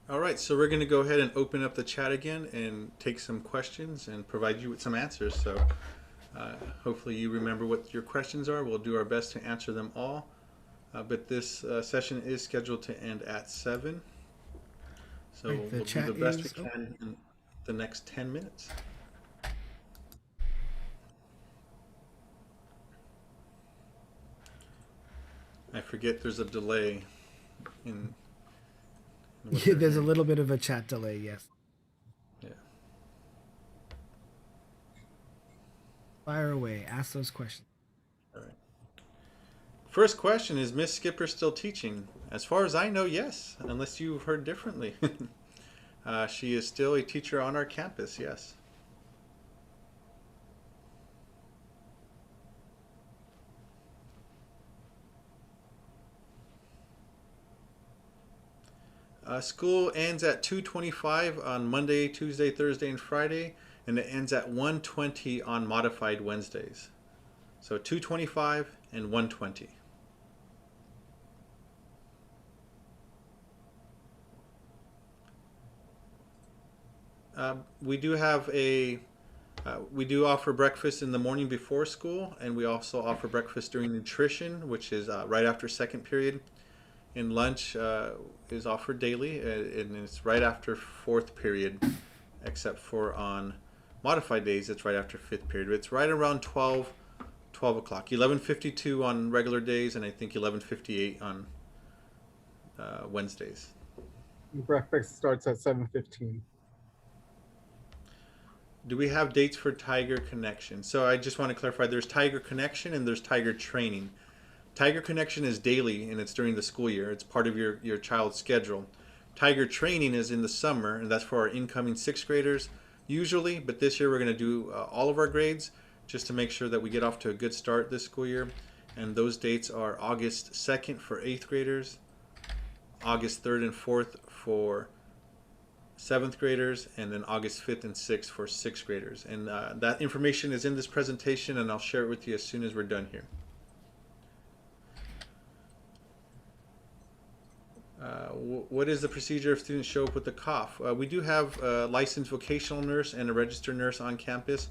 All right, so we're going to go ahead and open up the chat again and take some questions and provide you with some answers. So hopefully you remember what your questions are. We'll do our best to answer them all. But this session is scheduled to end at 7. So Right, we'll do the best we can in the next 10 minutes. I forget there's a delay in Yeah, there's a little bit of a chat delay, yes. Yeah. Fire away, ask those questions. All right. First question, is Miss Skipper still teaching? As far as I know, yes, unless you've heard differently. She is still a teacher on our campus, yes. School ends at 2:25 on Monday, Tuesday, Thursday, and Friday, and it ends at 1:20 on modified Wednesdays. So 2:25 and 1:20. We do have we do offer breakfast in the morning before school, and we also offer breakfast during nutrition, which is right after second period. And lunch is offered daily, and it's right after fourth period, except for on modified days, it's right after fifth period. It's right around 12 o'clock, 11:52 on regular days, and I think 11:58 on Wednesdays. Breakfast starts at 7:15. Do we have dates for Tiger Connection? So I just want to clarify, there's Tiger Connection and there's Tiger Training. Tiger Connection is daily and it's during the school year. It's part of your child's schedule. Tiger Training is in the summer, and that's for our incoming sixth graders usually, but this year we're going to do all of our grades just to make sure that we get off to a good start this school year. And those dates are August 2nd for eighth graders, August 3rd and 4th for seventh graders, and then August 5th and 6th for sixth graders. And that information is in this presentation, and I'll share it with you as soon as we're done here. What is the procedure if students show up with a cough? We do have a licensed vocational nurse and a registered nurse on campus.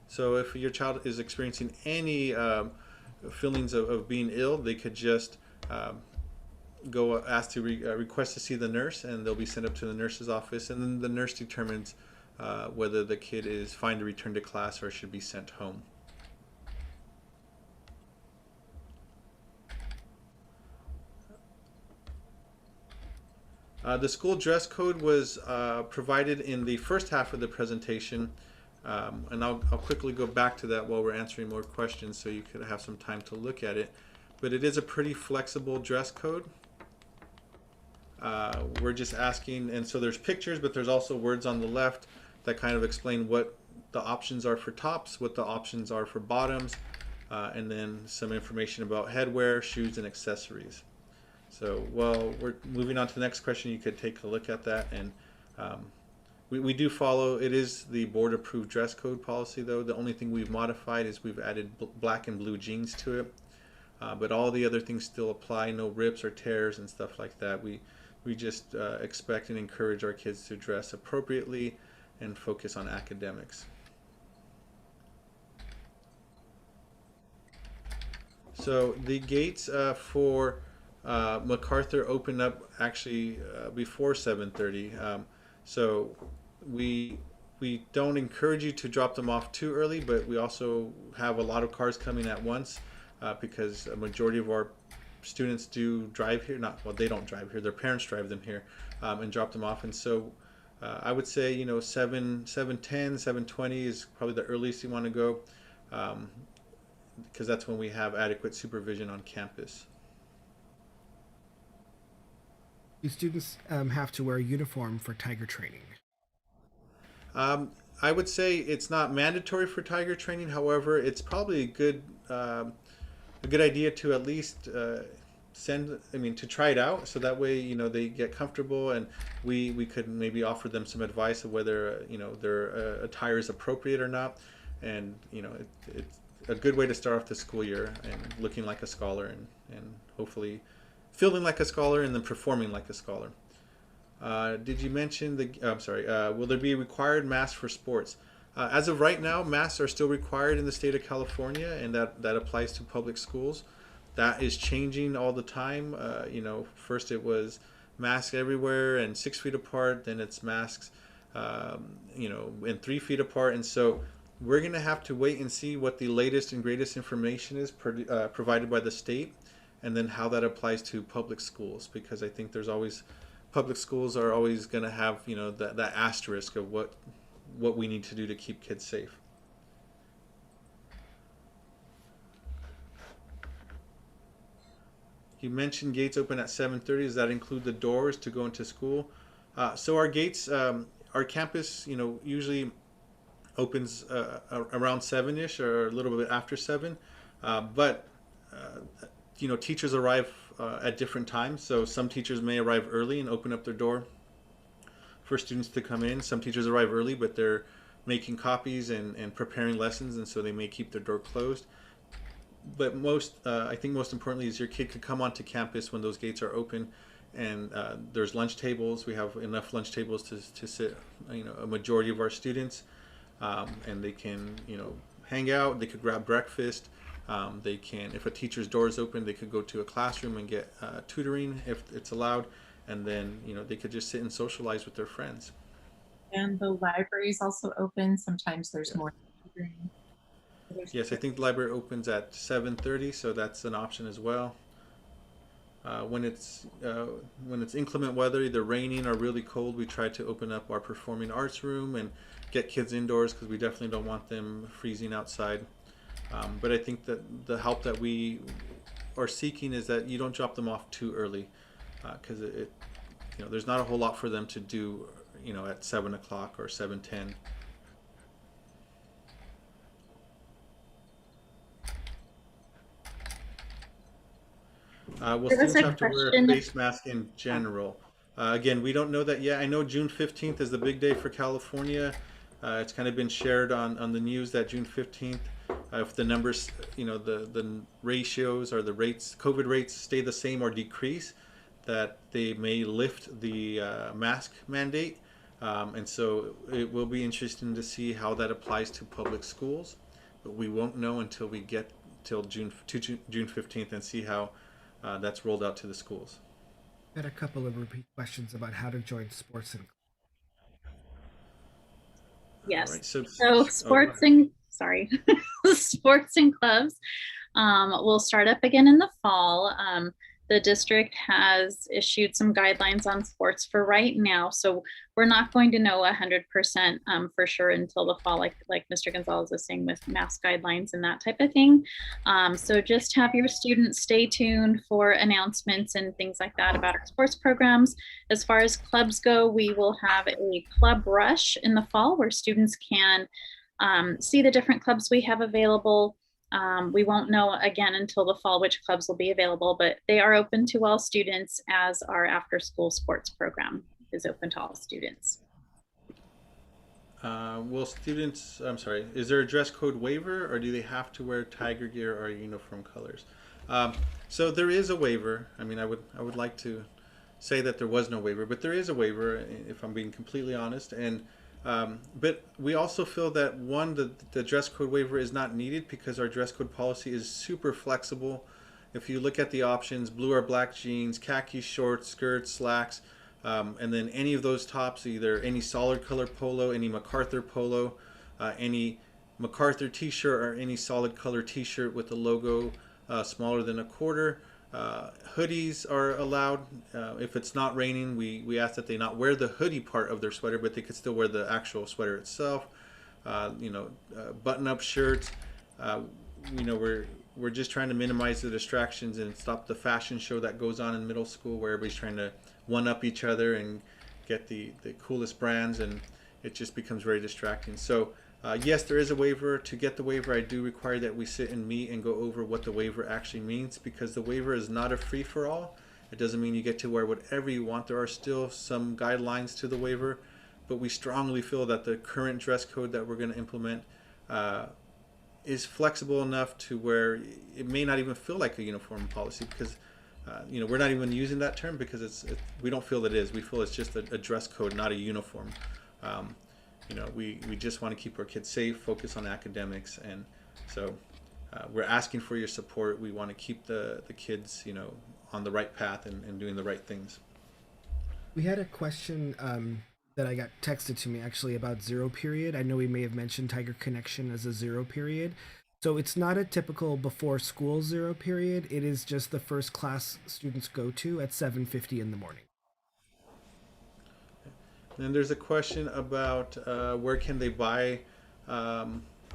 So if your child is experiencing any feelings of being ill, they could just go ask to request to see the nurse, and they'll be sent up to the nurse's office, and then the nurse determines whether the kid is fine to return to class or should be sent home. The school dress code was provided in the first half of the presentation, and I'll quickly go back to that while we're answering more questions so you could have some time to look at it. But it is a pretty flexible dress code. We're just asking, and so there's pictures, but there's also words on the left that kind of explain what the options are for tops, what the options are for bottoms, and then some information about headwear, shoes, and accessories. So while we're moving on to the next question, you could take a look at that. And we do follow, it is the board approved dress code policy though. The only thing we've modified is we've added black and blue jeans to it. But all the other things still apply, no rips or tears and stuff like that. We just expect and encourage our kids to dress appropriately and focus on academics. So the gates for MacArthur opened up actually before 7:30. So we don't encourage you to drop them off too early, but we also have a lot of cars coming at once because a majority of our students do drive here. They don't drive here. Their parents drive them here and drop them off. And so I would say 7:10, 7:20 is probably the earliest you want to go because that's when we have adequate supervision on campus. Do students have to wear a uniform for Tiger training? I would say it's not mandatory for Tiger training. However, it's probably a good idea to at least to try it out, so that way they get comfortable, and we could maybe offer them some advice of whether their attire is appropriate or not, and it's a good way to start off the school year and looking like a scholar and hopefully feeling like a scholar and then performing like a scholar. Did you mention will there be required masks for sports? As of right now, masks are still required in the state of California, and that applies to public schools. That is changing all the time. First it was masks everywhere and 6 feet apart, then it's masks and 3 feet apart, and so we're going to have to wait and see what the latest and greatest information is provided by the state, and then how that applies to public schools, because I think public schools are always going to have that asterisk of what we need to do to keep kids safe. You mentioned gates open at 7:30. Does that include the doors to go into school? So our gates, our campus, usually opens around 7-ish or a little bit after 7. But teachers arrive at different times. So some teachers may arrive early and open up their door for students to come in. Some teachers arrive early, but they're making copies and preparing lessons, and so they may keep their door closed. But I think most importantly, is your kid could come onto campus when those gates are open, and there's lunch tables. We have enough lunch tables to sit, a majority of our students, and they can, hang out. They could grab breakfast. They can, if a teacher's door is open, they could go to a classroom and get tutoring if it's allowed, and then they could just sit and socialize with their friends. And the library is also open. Sometimes there's more tutoring. Yes, I think the library opens at 7:30, so that's an option as well. When it's inclement weather, either raining or really cold, we try to open up our performing arts room and get kids indoors because we definitely don't want them freezing outside. But I think that the help that we are seeking is that you don't drop them off too early, because there's not a whole lot for them to do, at 7 o'clock or 7:10. Will There was students a have to wear a question. face mask in general? Again, we don't know that yet. I know June 15th is the big day for California. It's kind of been shared on the news that June 15th, if the numbers, the ratios or the rates, COVID rates stay the same or decrease, that they may lift the mask mandate. And so it will be interesting to see how that applies to public schools. But we won't know until we get till June 15th and see how that's rolled out to the schools. Got a couple of repeat questions about how to join sports and All Yes. right. So, So go ahead. sports and clubs will start up again in the fall. The district has issued some guidelines on sports for right now, so we're not going to know 100% for sure until the fall, like Mr. Gonzalez is saying, with mask guidelines and that type of thing. So just have your students stay tuned for announcements and things like that about our sports programs. As far as clubs go, we will have a club rush in the fall where students can see the different clubs we have available. We won't know again until the fall which clubs will be available, but they are open to all students, as our after school sports program is open to all students. Will students, I'm sorry, is there a dress code waiver, or do they have to wear tiger gear or uniform colors? So there is a waiver. I mean, I would like to say that there was no waiver, but there is a waiver, if I'm being completely honest. And but we also feel that the dress code waiver is not needed because our dress code policy is super flexible. If you look at the options, blue or black jeans, khaki shorts, skirts, slacks, and then any of those tops, either any solid color polo, any MacArthur polo, any MacArthur t-shirt, or any solid color t-shirt with a logo smaller than a quarter. Hoodies are allowed. If it's not raining, we ask that they not wear the hoodie part of their sweater, but they could still wear the actual sweater itself. Button-up shirts. We're just trying to minimize the distractions and stop the fashion show that goes on in middle school, where everybody's trying to one-up each other and get the coolest brands, and it just becomes very distracting. So yes, there is a waiver. To get the waiver, I do require that we sit and meet and go over what the waiver actually means, because the waiver is not a free-for-all. It doesn't mean you get to wear whatever you want. There are still some guidelines to the waiver, but we strongly feel that the current dress code that we're going to implement is flexible enough to where it may not even feel like a uniform policy, because we're not even using that term because we don't feel that it is. We feel it's just a dress code, not a uniform. We just want to keep our kids safe, focus on academics, and so we're asking for your support. We want to keep the kids, on the right path and doing the right things. we had a question that I got texted to me actually about zero period. I know we may have mentioned Tiger Connection as a zero period. So it's not a typical before school zero period. It is just the first class students go to at 7:50 in the morning. And there's a question about where can they buy,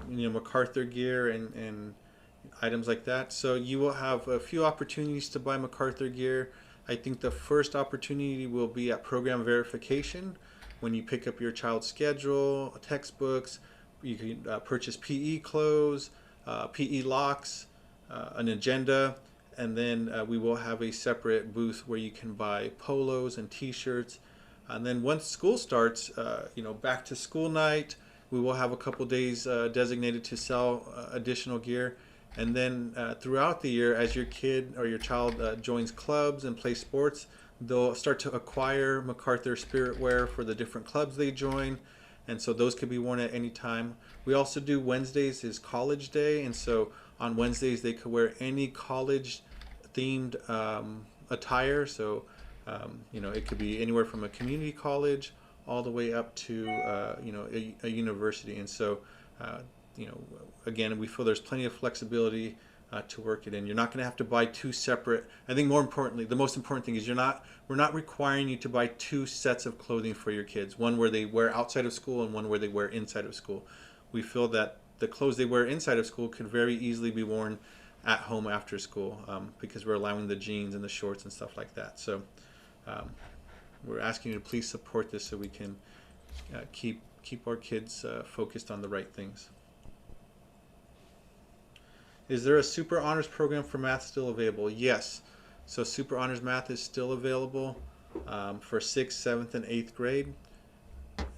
MacArthur gear and items like that. So you will have a few opportunities to buy MacArthur gear. I think the first opportunity will be at program verification when you pick up your child's schedule, textbooks. You can purchase PE clothes, PE locks, an agenda, and then we will have a separate booth where you can buy polos and t-shirts. And then once school starts, back to school night, we will have a couple days designated to sell additional gear. And then throughout the year, as your kid or your child joins clubs and plays sports, they'll start to acquire MacArthur spirit wear for the different clubs they join. And so those could be worn at any time. We also do Wednesdays is college day. And so on Wednesdays, they could wear any college themed attire. So, it could be anywhere from a community college all the way up to, a university. And so, again, we feel there's plenty of flexibility to work it in. You're not going to have to buy two separate. I think more importantly, the most important thing is we're not requiring you to buy two sets of clothing for your kids. One where they wear outside of school and one where they wear inside of school. We feel that the clothes they wear inside of school could very easily be worn at home after school because we're allowing the jeans and the shorts and stuff like that. So we're asking you to please support this so we can keep our kids focused on the right things. Is there a Super Honors program for math still available? Yes. So Super Honors Math is still available for 6th, 7th, and 8th grade.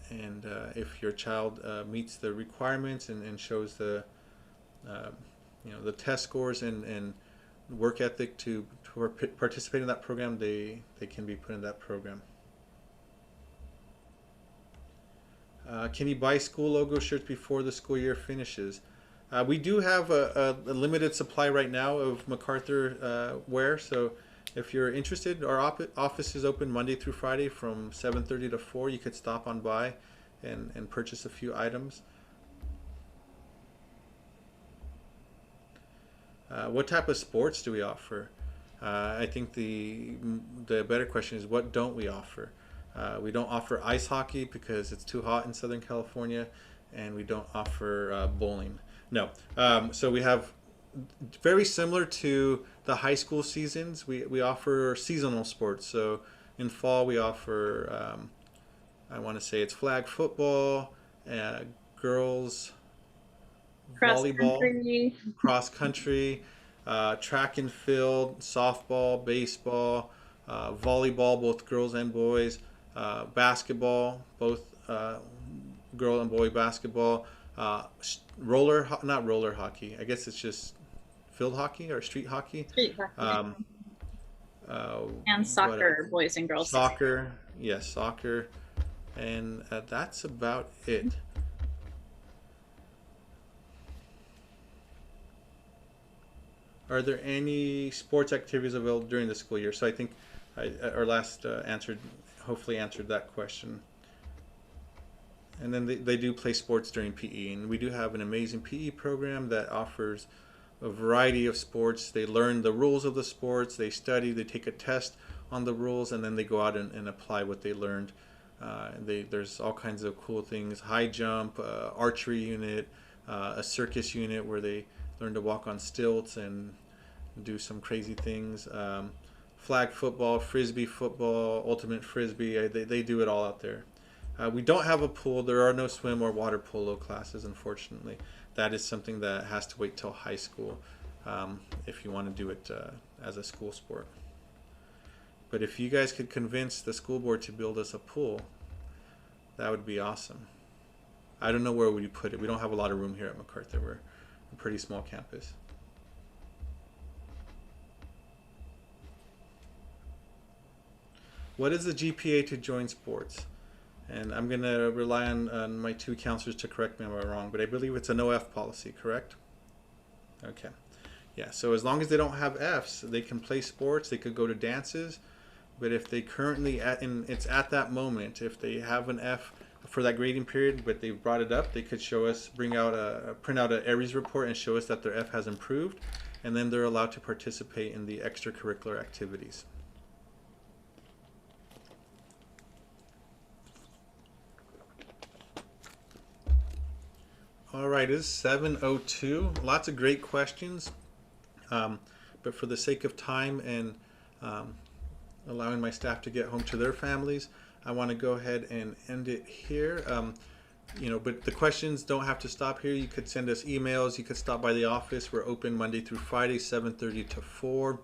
And if your child meets the requirements and shows the test scores and work ethic to participate in that program, they can be put in that program. Can you buy school logo shirts before the school year finishes? We do have a limited supply right now of MacArthur wear, so if you're interested, our office is open Monday through Friday from 7:30 to 4. You could stop on by and purchase a few items. What type of sports do we offer? I think the better question is, what don't we offer? We don't offer ice hockey because it's too hot in Southern California, and we don't offer bowling. No. So we have, very similar to the high school seasons, we offer seasonal sports. So in fall we offer, I want to say it's flag football, girls volleyball, cross country, track and field, softball, baseball, volleyball, both girls and boys, basketball, both girl and boy basketball, not roller hockey. I guess it's just field hockey or street hockey. Street hockey. And soccer, boys and girls. Soccer, yes, soccer, and that's about it. Are there any sports activities available during the school year? So I think our last hopefully answered that question. And then they do play sports during PE, and we do have an amazing PE program that offers a variety of sports. They learn the rules of the sports, they study, they take a test on the rules, and then they go out and apply what they learned. There's all kinds of cool things: high jump, archery unit, a circus unit where they learn to walk on stilts and do some crazy things. Flag football, frisbee football, ultimate frisbee. They do it all out there. We don't have a pool. There are no swim or water polo classes, unfortunately. That is something that has to wait till high school if you want to do it as a school sport. But if you guys could convince the school board to build us a pool, that would be awesome. I don't know where we put it. We don't have a lot of room here at MacArthur. We're a pretty small campus. What is the GPA to join sports? And I'm going to rely on my two counselors to correct me if I'm wrong, but I believe it's an OF policy, correct? Okay. Yeah, so as long as they don't have Fs, they can play sports, they could go to dances, but if they currently, it's at that moment, if they have an F for that grading period, but they've brought it up, they could show us, print out an ARIES report and show us that their F has improved, and then they're allowed to participate in the extracurricular activities. All right, it is 7:02. Lots of great questions, but for the sake of time and allowing my staff to get home to their families, I want to go ahead and end it here. But the questions don't have to stop here. You could send us emails. You could stop by the office. We're open Monday through Friday, 7:30 to 4.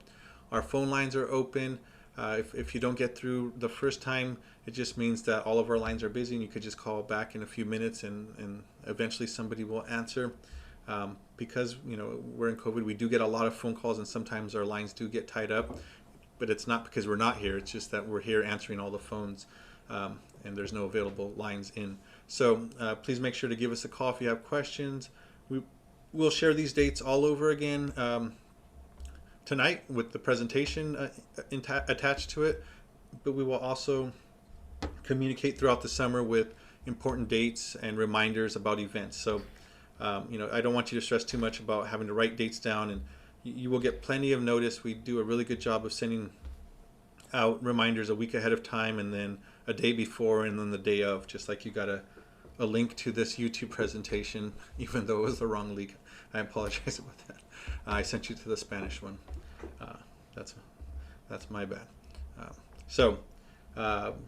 Our phone lines are open. If you don't get through the first time, it just means that all of our lines are busy, and you could just call back in a few minutes, and eventually somebody will answer. Because we're in COVID, we do get a lot of phone calls, and sometimes our lines do get tied up. But it's not because we're not here. It's just that we're here answering all the phones, and there's no available lines in. So please make sure to give us a call if you have questions. We'll share these dates all over again tonight with the presentation attached to it, but we will also communicate throughout the summer with important dates and reminders about events. So I don't want you to stress too much about having to write dates down, and you will get plenty of notice. We do a really good job of sending out reminders a week ahead of time, and then a day before, and then the day of, just like you got a link to this YouTube presentation, even though it was the wrong link. I apologize about that. I sent you to the Spanish one. That's my bad.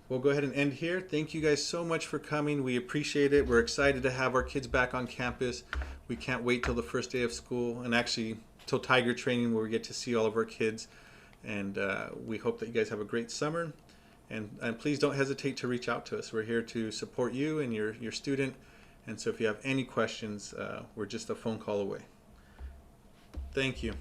We'll go ahead and end here. Thank you guys so much for coming. We appreciate it. We're excited to have our kids back on campus. We can't wait till the first day of school, and actually till Tiger Training, where we get to see all of our kids. And we hope that you guys have a great summer. And please don't hesitate to reach out to us. We're here to support you and your student. And so if you have any questions, we're just a phone call away. Thank you.